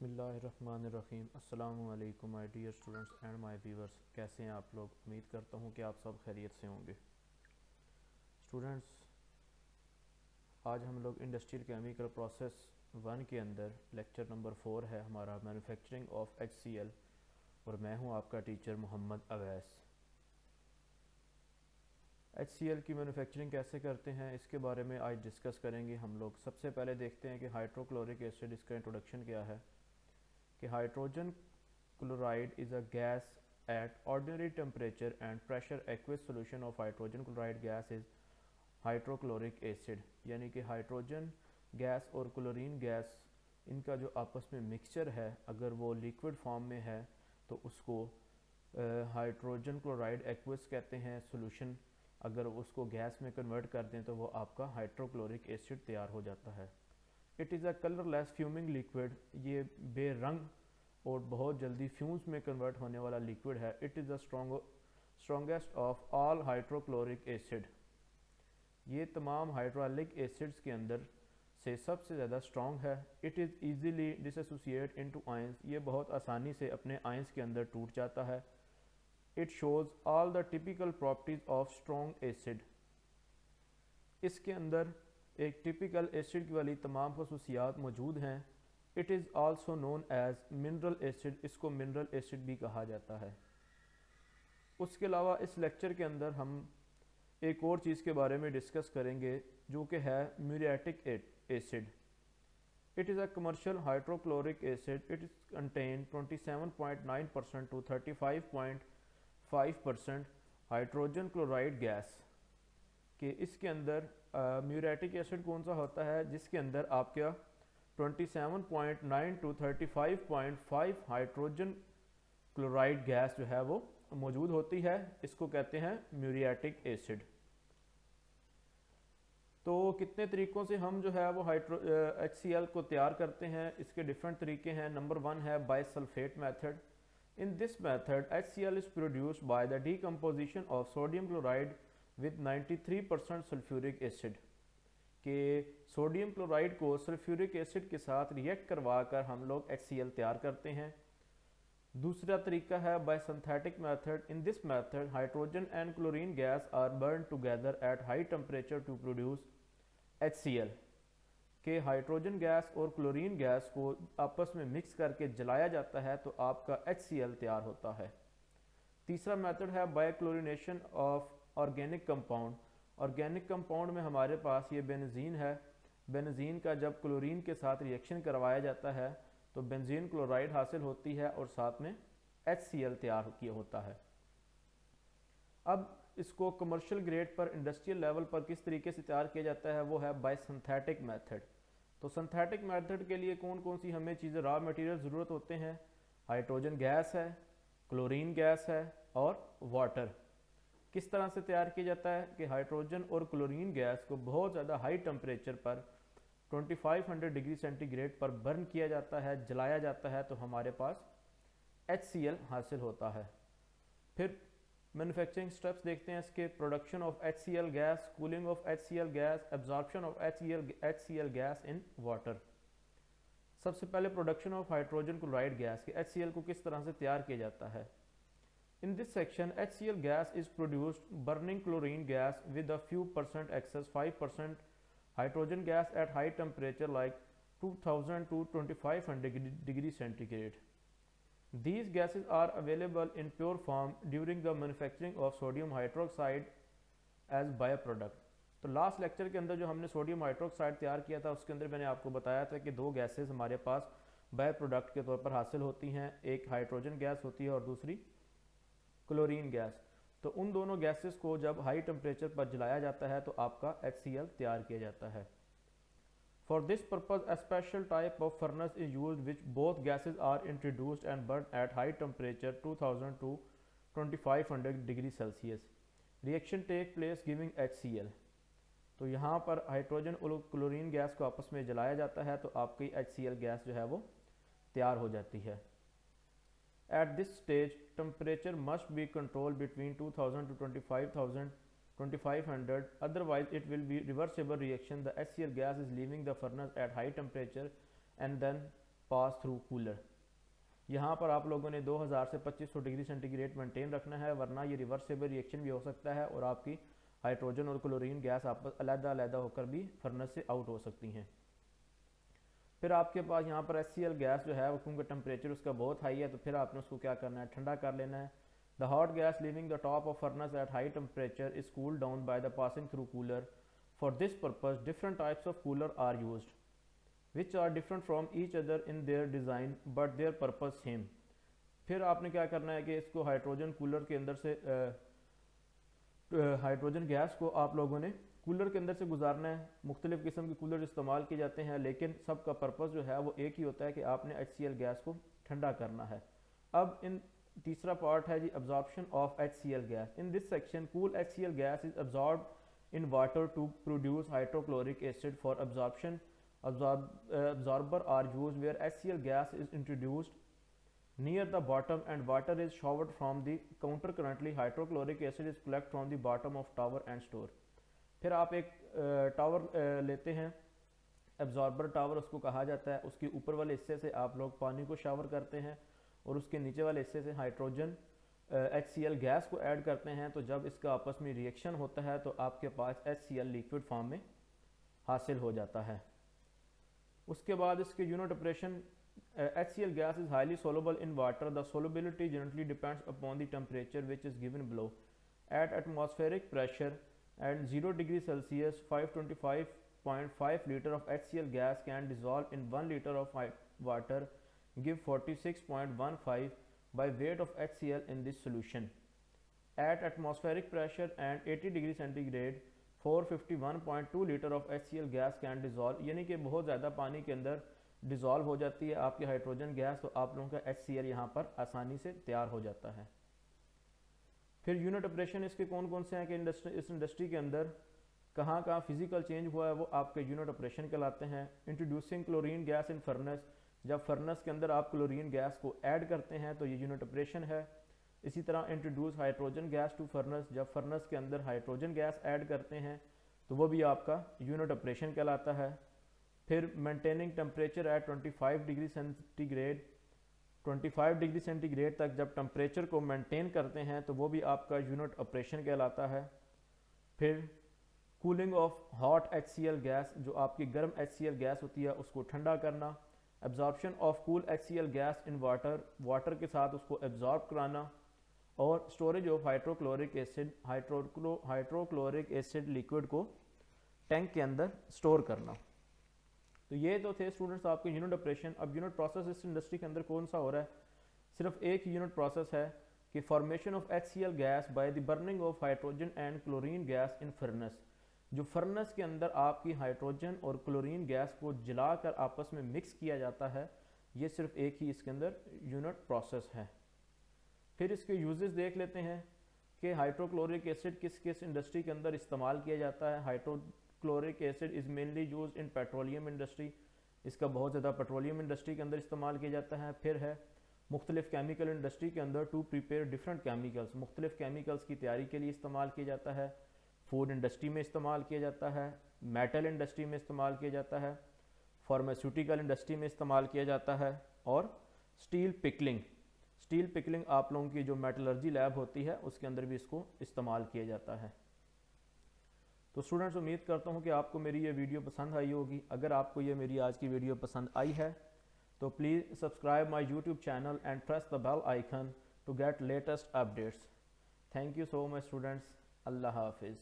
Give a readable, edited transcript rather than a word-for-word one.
बिस्मिल्लाहिर्रहमानिर्रहीम। अस्सलामु अलैकुम my dear students and my viewers. कैसे हैं आप लोग? उम्मीद करता हूं कि आप सब खैरियत से होंगे। स्टूडेंट्स, आज हम लोग इंडस्ट्रियल केमिकल प्रोसेस 1 के अंदर लेक्चर नंबर 4 है हमारा, मैन्युफैक्चरिंग ऑफ HCl, और मैं हूं आपका टीचर मोहम्मद अवैस। HCl की मैन्युफैक्चरिंग कैसे करते हैं इसके बारे में आज डिस्कस करेंगे हम लोग। सबसे पहले देखते हैं कि हाइड्रोक्लोरिक एसिड, इसका इंट्रोडक्शन क्या है। कि hydrogen chloride is a gas at ordinary temperature and pressure. Aqueous solution of hydrogen chloride gas is hydrochloric acid. यानी कि हाइड्रोजन गैस और क्लोरीन गैस, इनका जो आपस में मिक्सचर है, अगर वो लिक्विड फॉर्म में है तो उसको हाइड्रोजन क्लोराइड एक्वस कहते हैं सोल्यूशन। अगर उसको गैस में कन्वर्ट कर दें तो वो आपका हाइड्रोक्लोरिक एसिड तैयार हो जाता है। It is a colourless fuming liquid. ये बेरंग और बहुत जल्दी फ्यूम्स में कन्वर्ट होने वाला लिक्विड है। It is the strongest of all hydrochloric acid. ये तमाम हाइड्रोलिक एसिड्स के अंदर से सबसे ज़्यादा स्ट्रॉन्ग है। It is easily dissociate into ions. ये बहुत आसानी से अपने आयंस के अंदर टूट जाता है। It shows all the typical properties of strong acid. इसके अंदर एक टिपिकल एसिड वाली तमाम खसूसियात मौजूद हैं। It is also known as mineral acid. इसको मिनरल एसिड भी कहा जाता है। उसके अलावा इस लेक्चर के अंदर हम एक और चीज़ के बारे में डिस्कस करेंगे जो कि है muriatic acid. It is a commercial hydrochloric acid. It is contain 27.9% to 35.5% hydrogen chloride gas. कि इसके अंदर म्यूरियाटिक एसिड कौन सा होता है जिसके अंदर आपका 27.9 टू 35.5 हाइड्रोजन क्लोराइड गैस जो है वो मौजूद होती है। इसको कहते हैं म्यूरियाटिक एसिड। तो कितने तरीक़ों से हम जो है वो HCl को तैयार करते हैं, इसके डिफरेंट तरीके हैं। नंबर 1 है bisulphate method. In this method HCl is produced by the decomposition of sodium chloride with 93% sulphuric acid. कि सोडियम क्लोराइड को सल्फ्यूरिक एसिड के साथ रिएक्ट करवा कर हम लोग HCl तैयार करते हैं। दूसरा तरीका है by synthetic method. In this method hydrogen and chlorine gas are burn together at high temperature to produce HCl। के हाइड्रोजन गैस और क्लोरीन गैस को आपस में मिक्स करके जलाया जाता है तो आपका HCl तैयार होता है। तीसरा मेथड है by chlorination of organic compound. Organic compound में हमारे पास ये बेंजीन है। बेंजीन का जब क्लोरीन के साथ रिएक्शन करवाया जाता है तो बेंजीन क्लोराइड हासिल होती है और साथ में HCl तैयार किया होता है। अब इसको कमर्शियल ग्रेड पर, इंडस्ट्रियल लेवल पर किस तरीके से तैयार किया जाता है वो है बाय सिंथेटिक मेथड। तो सिंथेटिक मेथड के लिए कौन कौन सी हमें चीज़ें, रॉ मटेरियल ज़रूरत होते हैं? हाइड्रोजन गैस है, क्लोरीन गैस है और वाटर। किस तरह से तैयार किया जाता है कि हाइड्रोजन और क्लोरीन गैस को बहुत ज़्यादा हाई टेम्परेचर पर 2500 डिग्री सेंटीग्रेड पर बर्न किया जाता है, जलाया जाता है, तो हमारे पास HCl हासिल होता है। फिर मैन्युफैक्चरिंग स्टेप्स देखते हैं इसके। Production of HCl gas, cooling of HCl gas, absorption of HCl gas in water. सबसे पहले production of hydrogen chloride gas के HCl को किस तरह से तैयार किया जाता है। In this section, HCl gas is produced burning chlorine gas with a few percent excess 5% hydrogen gas at high temperature like 2000 to 2500 degree centigrade. These gases are available in pure form during the manufacturing of sodium hydroxide as byproduct. तो last lecture के अंदर जो हमने sodium hydroxide तैयार किया था उसके अंदर मैंने आपको बताया था कि दो गैसेस हमारे पास बाय प्रोडक्ट के तौर पर हासिल होती हैं। एक हाइड्रोजन गैस होती है और दूसरी क्लोरीन गैस। तो उन दोनों गैसेस को जब हाई टेम्परेचर पर जलाया जाता है तो आपका HCl तैयार किया जाता है। For this purpose a special type of furnace is used which both gases are introduced and burn at high temperature 2000 to 2500 degree Celsius. Reaction take place giving HCl। तो यहाँ पर हाइड्रोजन और क्लोरीन गैस को आपस में जलाया जाता है तो आपकी HCl गैस जो है वो तैयार हो जाती है। At this stage, temperature must be controlled between 2000 to 2500, otherwise it will be reversible reaction. The HCl gas is leaving the furnace at high temperature and then pass through cooler. यहाँ पर आप लोगों ने 2000 से 2500 डिग्री सेंटीग्रेड मेंटेन रखना है, वरना ये रिवर्सेबल रिएक्शन भी हो सकता है और आपकी हाइड्रोजन और क्लोरीन गैस आपस अलग-अलग होकर भी फर्नेस से आउट हो सकती हैं। फिर आपके पास यहाँ पर HCl गैस जो है वो क्योंकि टेम्परेचर उसका बहुत हाई है, तो फिर आपने उसको क्या करना है, ठंडा कर लेना है। The hot gas living the top of furnace at high temperature is cooled down by the passing through cooler. For this purpose different types of cooler are used which are different from each other in their design but their purpose same. फिर आपने क्या करना है कि इसको hydrogen cooler के अंदर से हाइड्रोजन गैस को आप लोगों ने कूलर के अंदर से गुजारना है। मुख्तलिफ़ किस्म के कूलर इस्तेमाल किए जाते हैं, लेकिन सबका पर्पज़ जो है वो एक ही होता है कि आपने HCl गैस को ठंडा करना है। अब इन तीसरा पार्ट है जी absorption of HCl gas. In this section cool HCl gas is absorb in water to produce hydrochloric acid for absorption. Absorber are used where HCl gas is introduced near the bottom and water is showered from the counter. Currently hydrochloric acid is collected from the bottom of tower and store. फिर आप एक tower लेते हैं, absorber tower उसको कहा जाता है। उसके ऊपर वाले हिस्से से आप लोग पानी को शावर करते हैं और उसके नीचे वाले हिस्से से हाइड्रोजन HCl गैस को ऐड करते हैं। तो जब इसका आपस में रिएक्शन होता है तो आपके पास HCl लिक्विड फॉर्म में हासिल हो जाता है। उसके बाद इसके unit operation, HCl gas is highly soluble in water. The solubility generally depends upon the temperature which is given below. At atmospheric pressure and 0 degree Celsius, 525.5 liter of HCl gas can dissolve in 1 liter of water, give 46.15 by weight of HCl in this solution. At atmospheric pressure and 80 degree centigrade, 451.2 litre of HCl gas can dissolve, यानी कि बहुत ज़्यादा पानी के अंदर dissolve हो जाती है आपकी हाइड्रोजन गैस, तो आप लोगों का HCl यहाँ पर आसानी से तैयार हो जाता है। फिर यूनिट ऑपरेशन इसके कौन कौन से हैं कि इस इंडस्ट्री के अंदर कहाँ कहाँ फिजिकल चेंज हुआ है वो आपके यूनिट ऑपरेशन कहलाते हैं। Introducing chlorine gas in furnace, जब फर्नेस के अंदर आप क्लोरीन गैस को ऐड करते हैं तो ये यूनिट ऑपरेशन है। इसी तरह introduce hydrogen gas to furnace, जब फर्नेस के अंदर हाइड्रोजन गैस ऐड करते हैं तो वो भी आपका यूनिट ऑपरेशन कहलाता है। फिर maintaining temperature at 25 degree centigrade, 25 degree centigrade तक जब टेम्परेचर को मेंटेन करते हैं तो वो भी आपका यूनिट ऑपरेशन कहलाता है। फिर cooling of hot HCl gas, जो आपकी गर्म HCl गैस होती है उसको ठंडा करना। Absorption of cool HCl gas in water, water के साथ उसको एब्जॉर्ब कराना। और storage of hydrochloric acid, hydrochloric acid liquid को टैंक के अंदर स्टोर करना। तो ये तो थे स्टूडेंट्स आपके यूनिट ऑपरेशन। अब यूनिट प्रोसेस इस इंडस्ट्री के अंदर कौन सा हो रहा है, सिर्फ एक यूनिट प्रोसेस है कि formation of HCl gas by the burning of hydrogen and chlorine gas in furnace. जो फर्नेस के अंदर आपकी हाइड्रोजन और क्लोरीन गैस को जलाकर आपस में मिक्स किया जाता है, ये सिर्फ एक ही इसके अंदर यूनिट प्रोसेस है। फिर इसके यूजेस देख लेते हैं कि हाइड्रोक्लोरिक एसिड किस किस इंडस्ट्री के अंदर इस्तेमाल किया जाता है। Hydrochloric acid is mainly use in petroleum industry, इसका बहुत ज़्यादा पेट्रोलियम इंडस्ट्री के अंदर इस्तेमाल किया जाता है। फिर है मुख्तलिफ केमिकल इंडस्ट्री के अंदर टू प्रिपेयर डिफरेंट केमिकल्स, मुख्तलिफ केमिकल्स की तैयारी के लिए इस्तेमाल किया जाता है। फूड इंडस्ट्री में इस्तेमाल किया जाता है, मेटल इंडस्ट्री में इस्तेमाल किया जाता है, फार्मास्यूटिकल इंडस्ट्री में इस्तेमाल किया जाता है। और स्टील पिकलिंग, स्टील पिकलिंग आप लोगों की जो मेटलर्जी लैब होती है उसके अंदर भी इसको इस्तेमाल किया जाता है। तो स्टूडेंट्स उम्मीद करता हूँ कि आपको मेरी ये वीडियो पसंद आई होगी। अगर आपको ये मेरी आज की वीडियो पसंद आई है तो please subscribe my YouTube channel and press the bell icon to get latest updates. Thank you so much students. अल्लाह हाफिज़।